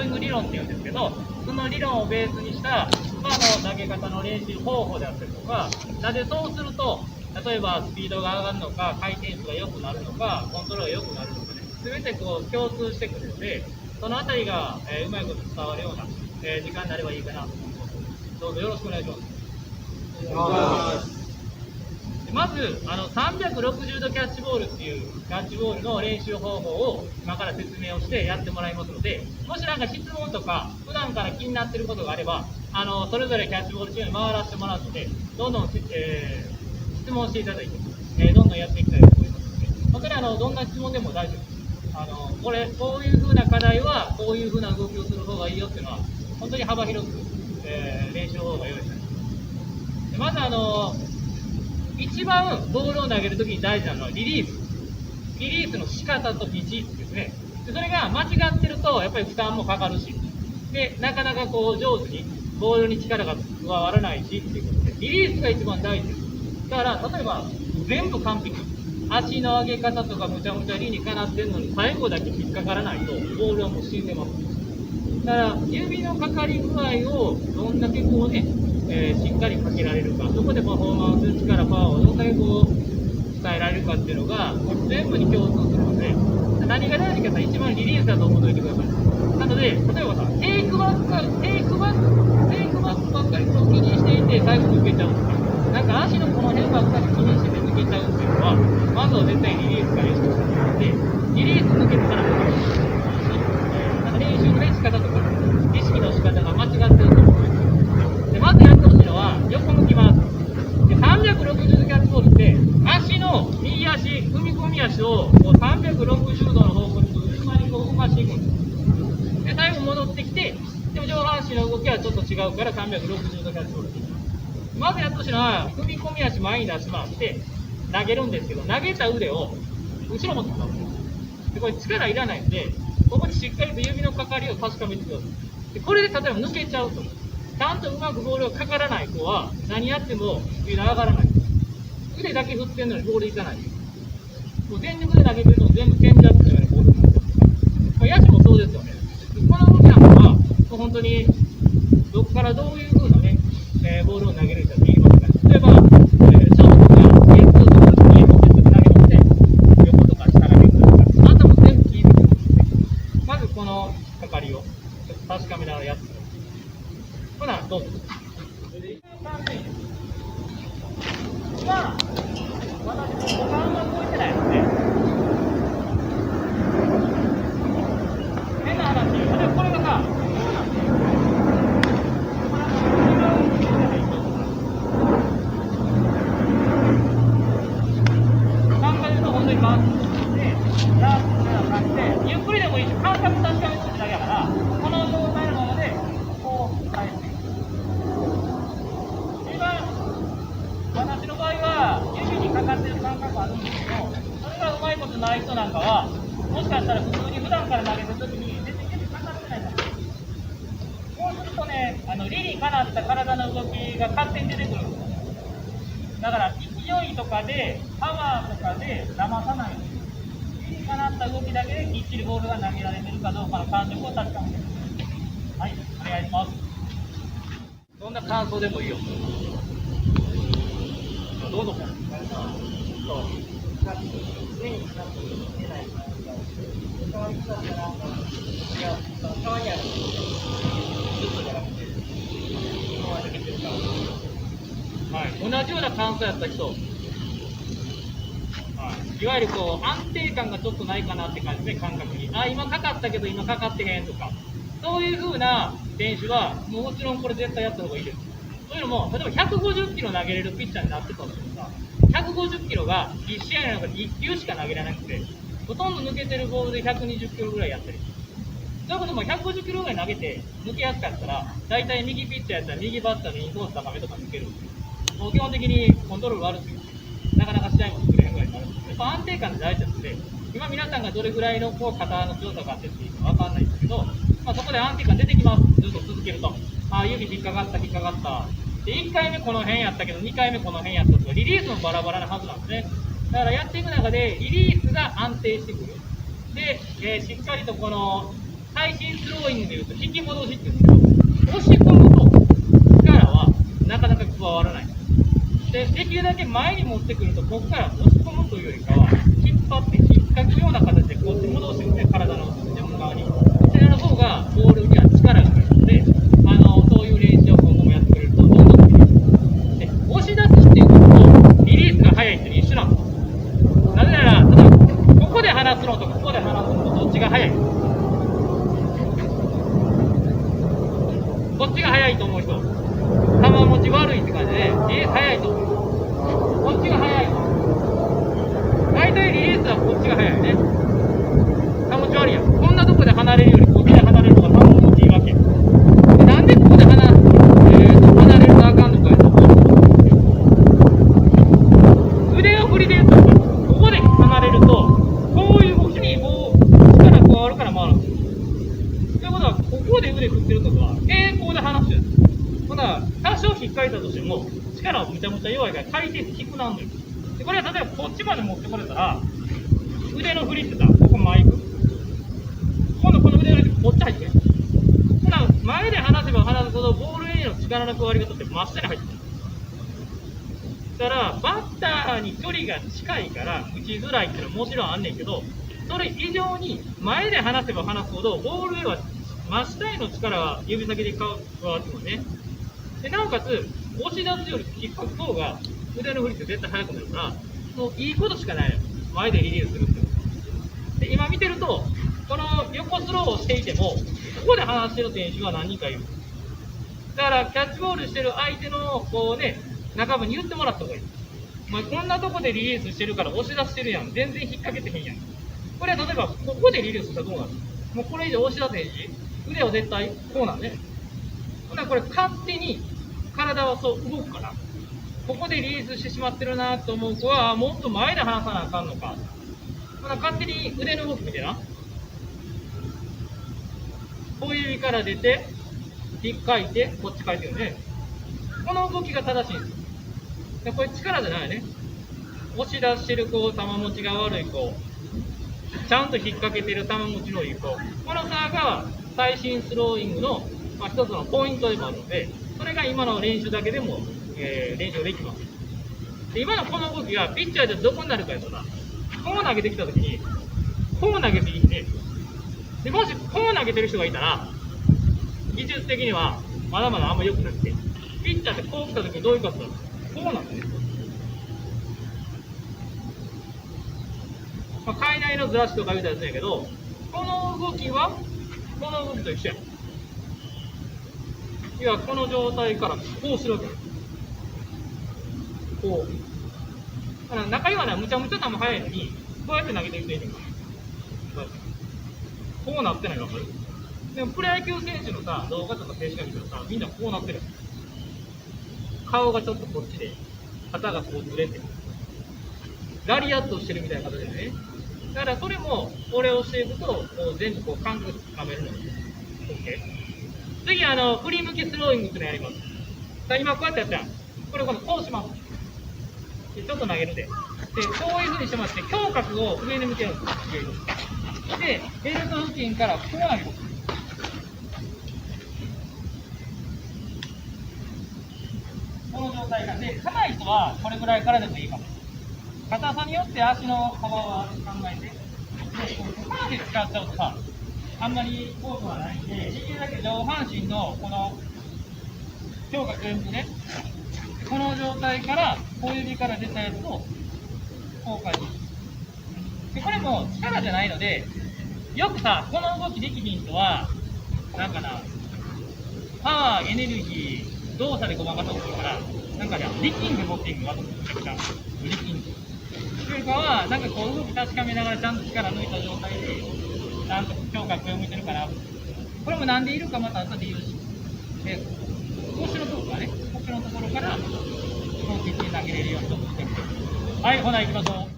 イング理論っていうんですけど、その理論をベースにした投げ方の練習方法であったりとか、なぜそうすると例えばスピードが上がるのか、回転数が良くなるのか、コントロールが良くなるのかね、全てこう共通してくるので、そのあたりが、うまいこと伝わるような、時間になればいいかなと思います。どうぞよろしくお願いします。まず360度キャッチボールっていうキャッチボールの練習方法を今から説明をしてやってもらいますので、もし何か質問とか普段から気になっていることがあればそれぞれキャッチボール中に回らせてもらうので、どんどん、質問していただいて、どんどんやっていきたいと思いますので、本当にどんな質問でも大丈夫です。こういう風な課題はこういう風な動きをする方がいいよっていうのは本当に幅広く、練習方法が用意されています。まず一番ボールを投げるときに大事なのはリリースの仕方と位置ですね。でそれが間違ってるとやっぱり負担もかかるし、でなかなかこう上手にボールに力が加わらないしっていうことで、リリースが一番大事です。だから例えば全部完璧、足の上げ方とかむちゃむちゃ理にかなってるのに最後だけ引っかからないとボールはもう死んでます。だから指のかかり具合をどんだけこうね、しっかりかけられるか、そこでパフォーマンス、力、パワーをどんだけこう伝えられるかっていうのが全部に共通するので、何が大事かというと一番リリースだと思っておいてください。なので、例えばさ、テイクバックばっかり気にしていて最後抜けちゃうとか、なんか足のこの辺ばっかり気にしてて抜けちゃうっていうのは、まずは絶対リリースから意識してもらって、リリース抜けたら抜けるし、練習の仕方とか意識の仕方が間違ってると思うんです。でまずやってほしいのは横向きます。で360度キャッチボールって足の右足、踏み込み足をこう360度の方向に順番にこう動かしていくんです。で最後戻ってきて、でも上半身の動きはちょっと違うから360度キャッチボール。まずやってほしいのは踏み込み足前に出しまして投げるんですけど、投げた腕を後ろ持ってきます。でこれ力いらないんで、ここにしっかりと指のかかりを確かめてください。でこれで例えば抜けちゃうと、ちゃんとうまくボールがかからない子は何やってもスピード上がらない。腕だけ振ってるのにボールいかない。もう全力で投げてるの全部チェンジアップのようにボールになってます。野手もそうですよね。この動きなんかは本当にどこからどういう風なね、ボールを投げるかって言いますか、例えば、ショートがゲットするときに投げるので横とか下投げするとか、あとも全部聞いてくるんですね。まずこのかかりをちょっと確かめながらやってください。ほなどうぞ。今私股間が動いてないので、変な話、例えばこれがさ、こうなんですよ。感覚と本当に回ってで、ラーッとするような感じで、ゆっくりでもいいし、感覚確かめてほしいだけだから、この状態のままで、こう返していく。私の場合は指にかかってる感覚あるんですけど、それがうまいことない人なんかは、もしかしたら普通に普段から投げてるときに全然指かかってないかもしれない。こうするとね、理にかなった体の動きが勝手に出てくるんですよ。だから勢いとかでパワーとかで騙さない。理にかなった動きだけできっちりボールが投げられてるかどうかの感触を確かめてください。はい、お願いします。どんな感想でもいいよ。どうぞ。はい、同じような感想やった人、はい、いわゆるこう安定感がちょっとないかなって感じで、感覚に今かかったけど今かかってへんとか、そういう風な選手はもちろんこれ絶対やった方がいいです。というのも、例えば150キロ投げれるピッチャーになってたんですけどさ、150キロが1試合の中で1球しか投げられなくて、ほとんど抜けてるボールで120キロぐらいやったり、そういうことも150キロぐらい投げて抜けやすかったら、大体右ピッチャーやったら右バッターのインコース高めとか抜けるんですよ。もう基本的にコントロール悪すぎて、なかなか試合も作れへんぐらいになるんです。やっぱ安定感って大事なので、今皆さんがどれぐらいのこう肩の強さがあってっていうのは分かんないんですけど、そこで安定感出てきます。ずっと続けると。指引っかかった。で、1回目この辺やったけど、2回目この辺やったとか、リリースもバラバラなはずなんですね。だからやっていく中で、リリースが安定してくる。で、しっかりとこの最新スローイングでいうと引き戻しって言うんですけど、押し込むと力はなかなか加わらない。できるだけ前に持ってくると、ここから押し込むというよりかは、引っ張って引っかくような形でこっち戻してるんですね、体の横側に。それの方がボールには力がかかるので、そういう練習を今後もやってくれると、どんどん伸びていく。で、押し出すっていうことと、リリースが速いっていうのは一緒なんです。なぜなら、例えば、ここで離すのとここで離すのとどっちが速い？こっちが速いと思う人、球持ち悪いって感じで、リリース速いと思う。こっちが速い。大体リリースはこっちが速いね。球持ち悪いやん。こんなとこで離れるよりこっちで離れる方が球持ちいいわけ。でなんでここで離れるとあかんのかと。腕を振りで言うと、ここで離れると、こういう動きに力加わるから回るんですよ。ということは、ここで腕振ってるときは、平行で離してるんです。ほな、多少引っかいたとしても、力はむちゃむちゃ弱いから回転数低くなるのよ。でこれは例えばこっちまで持ってこれたら、腕の振りってさ、ここ前行く。今度この腕の振りってこっち入ってる。ほな、前で離せば離すほど、ボールへの力の加わり方って真下に入ってる。だから、バッターに距離が近いから打ちづらいっていうのはもちろんあんねんけど、それ以上に前で離せば離すほど、ボールへは真下への力が指先で加わってくるね。でなおかつ、押し出すより引っ張く方が腕の振りって絶対速くなるから、もういいことしかないのよ。前でリリースするって。で、今見てると、この横スローをしていても、ここで離してる選手は何人かいる。だから、キャッチボールしてる相手の、こうね、中部に言ってもらった方がいい。お前こんなとこでリリースしてるから押し出してるやん。全然引っ掛けてへんやん。これは例えば、ここでリリースしたらどうなる？もうこれ以上押し出せへんし、腕は絶対こうなんね。ほなこれ勝手に体はそう動くから、ここでリリースしてしまってるなと思う子は、もっと前で離さなあかんのか。ほな勝手に腕の動き見てな。小指から出て、引っかいて、こっち返ってるね。この動きが正しいんですよ。でこれ力じゃないね。押し出してる子、球持ちが悪い子、ちゃんと引っ掛けてる球持ちのいい子、この差が最新スローイングの、一つのポイントでもあるので、それが今の練習だけでも、練習できます。で今のこの動きがピッチャーでどこになるかとか、こう投げてきたときに、こう投げていいね。でもしこう投げてる人がいたら、技術的にはまだまだあんま良くなくて、ピッチャーってこう来たときにどういうことだろう。こうなんですね。体内のずらしとか言うたらですけど、この動きはこの動きと一緒や。要はこの状態からこうするわけです。こう。だから中岩はむちゃむちゃ球速いのに、こうやって投げていくといいんだけど、こうなってないの分かる？でもプロ野球選手のさ、動画とか静止画見たらさ、みんなこうなってる。顔がちょっとこっちで、肩がこうずれてる。ラリアットしてるみたいな形でね。だからそれも、これをしていくと、こう全部こう感覚つかめるので。OK。次、振り向きスローイングってのやります。さあ、今こうやってやったやん。これ、こうします。でちょっと投げるで。で、こういう風にしてもらって、胸郭を上に向けるんです。で、ベルト付近からこう投げる。この状態が。で、硬い人はこれぐらいからでもいいかも。硬さによって足の幅は考えて、で、ここまで使っちゃうとさ、あんまり効果はないんで、できるだけ上半身のこの胸郭全部ね、この状態から小指から出たやつをこう返す。でこれも力じゃないので、よくさ、この動きできひん人は、なんかな、パワー、エネルギー、動作でごまかそうとするから、なんかね、力んで持っていくわと思う。めちゃくちゃ力んで。というかは、なんかこう動き確かめながらちゃんと力抜いた状態で、ちゃんと胸郭を向いてるから、これもなんでいるかまた後で言うし、で、腰のところからね、腰のところから、このピッチに投げれるようにと思って。はい、ほな行きましょう。